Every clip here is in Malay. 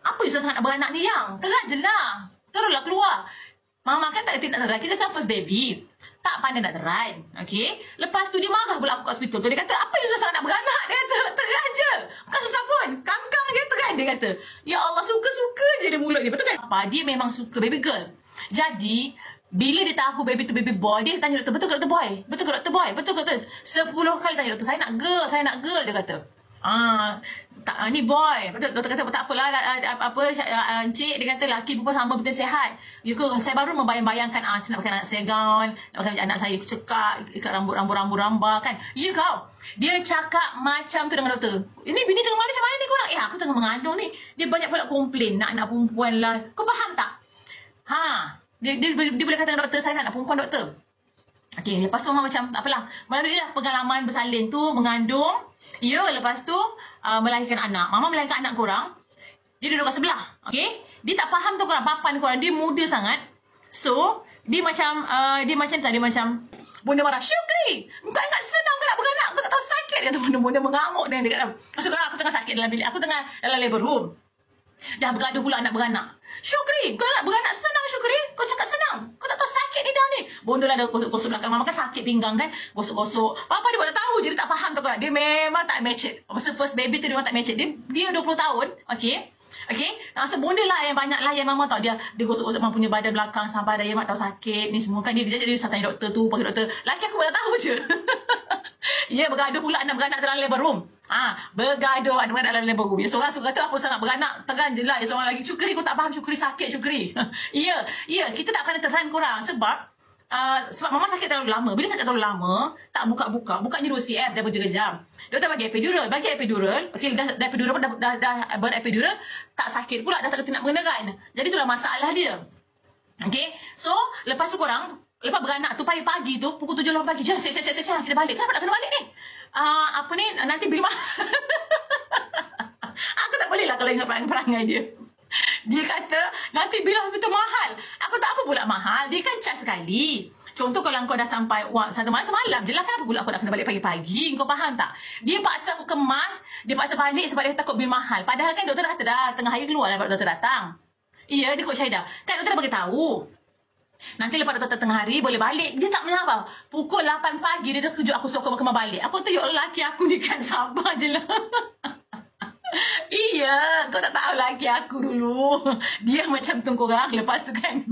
Apa susah sangat nak beranak ni yang? Terang je lah. Teruslah keluar. Mama kan tak kerti nak teran. Kita kan first baby. Tak pandai nak teran. Okay. Lepas tu dia marah pula aku kat hospital tu. Dia kata, apa yang susah sangat nak beranak? Dia kata, terang je. Bukan susah pun. Kangkang dia teran. Dia kata, ya Allah, suka-suka je dia mulut dia. Betul kan? Apa? Dia memang suka baby girl. Jadi, bila dia tahu baby tu baby boy, dia tanya doktor, betul ke doktor boy? Betul ke doktor boy? Betul ke doktor? 10 kali tanya doktor, saya nak girl, dia kata. Ni boy. Betul, doktor kata tak apalah, encik, dia kata laki perempuan sama betul sihat. Ya ke, saya baru membayang-bayangkan saya nak pakai anak saya gown, nak pakai anak saya cekak, ikat rambut rambah kan. Ya kau. Dia cakap macam tu dengan doktor. Ini bini tengah macam mana ni korang? Aku tengah mengandung ni. Dia banyak pula komplain nak anak perempuan lah. Kau faham tak? Dia boleh kata dengan doktor, saya nak perempuan doktor. Okay, lepas tu Mama macam tak apalah. Melalui lah pengalaman bersalin tu, mengandung. Ya, lepas tu melahirkan anak. Mama melahirkan anak korang. Dia duduk kat sebelah. Okay, dia tak faham tu korang, papan korang. Dia muda sangat. So, dia macam bunda marah. Syukri, kau ingat senang kau nak beranak? Kau tak tahu sakit. Dia kata bunda mengamuk dengan dia kata. Maksud korang, aku tengah sakit dalam bilik. Aku tengah dalam labor room. Dah bergaduh pula nak beranak. Syukri, kau nak beranak senang Syukri. Kau cakap senang. Kau tak tahu sakit ni dah ni. Bunda lah dah gosok belakang. Mama kan sakit pinggang kan. Gosok-gosok. Papa dia buat tak tahu je. Dia tak faham tu korang. Dia memang tak match it. Masa first baby tu dia memang tak match it. Dia 20 tahun. Okay. Okay. Masa bunda lah yang banyak layan Mama tau. Dia gosok-gosok Mama punya badan belakang sampai dia mak tahu sakit ni semua kan. Dia tanya doktor tu. Panggil doktor. Laki aku tak tahu je. Ya, bergaduh pula nak beranak dalam labor room. Bergaduh nak beranak dalam labor room. Ya, seorang suka kata apa sangat beranak. Teran je lah. Ya, seorang lagi, Syukri kau tak faham. Syukri sakit, Syukri. Ya, kita tak pernah teran korang. Sebab Mama sakit terlalu lama. Bila sakit terlalu lama, tak buka-buka. Bukanya 2 cm, dah berjam-jam. Doktor bagi epidural. Bagi epidural. Okay, dah epidural pun dah berepidural. Tak sakit pula. Dah tak kerti nak mengenakan. Jadi itulah masalah dia. Okay. So, lepas tu korang, lepas beranak tu pagi-pagi tu pukul 7 pagi. Jom siap kita balik. Kenapa nak kena balik ni? Nanti bil mahal. Aku tak boleh lah kalau ingat perangai dia. Dia kata nanti bil hospital mahal. Aku tak apa pula mahal. Dia kan charge sekali. Contoh kalau kau dah sampai satu malam semalam je lah. Kenapa pula aku nak kena balik pagi-pagi? Kau faham tak? Dia paksa aku kemas. Dia paksa balik sebab dia takut bil mahal. Padahal kan doktor dah tengah hari keluar lah doktor datang. Iya, dia kot Syahidah. Kan doktor dah beritahu. Nanti lepas doktor tengah hari boleh balik. Dia tak pernah apa. Pukul 8 pagi dia dah kejut aku suruh kemar balik. Aku kata, ya Allah, laki aku ni kan sabar je lah. Iya, kau tak tahu laki aku dulu. Dia macam tu korang. Lepas tu kan,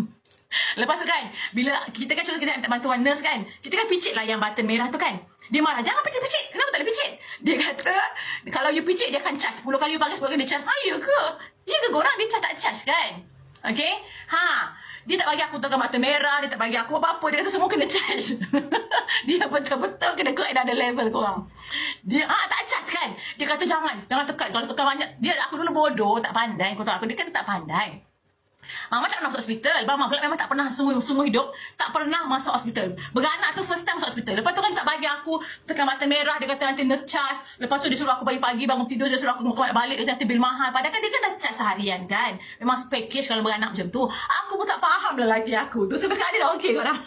bila kita kan contoh kita minta bantuan nurse kan. Kita kan picit lah yang button merah tu kan. Dia marah, jangan picit-picit. Kenapa tak boleh picit? Dia kata, kalau you picit dia akan charge. 10 kali you panggil, 10 kali dia charge. Ya ke? Ya ke korang? Dia charge tak charge kan? Okay? Dia tak bagi aku tekan button merah. Dia tak bagi aku apa-apa. Dia kata semua kena charge. Dia betul-betul kena ke ada level korang. Dia tak charge kan? Dia kata jangan tekan. Kalau tekan banyak. Aku dulu bodoh. Tak pandai. Dia kata tak pandai. Mama tak pernah masuk hospital. Mama pula memang tak pernah sungguh hidup. Tak pernah masuk hospital. Beranak tu first time masuk hospital. Lepas tu kan tak bagi aku tekan button merah. Dia kata nanti nurse charge. Lepas tu dia suruh aku pagi-pagi bangun tidur. Dia suruh aku balik. Dia nanti bil mahal. Padahal kan dia kan dah charge seharian kan. Memang package kalau beranak macam tu. Aku pun tak faham lah lagi aku tu. Sampai sekarang dia dah okey korang.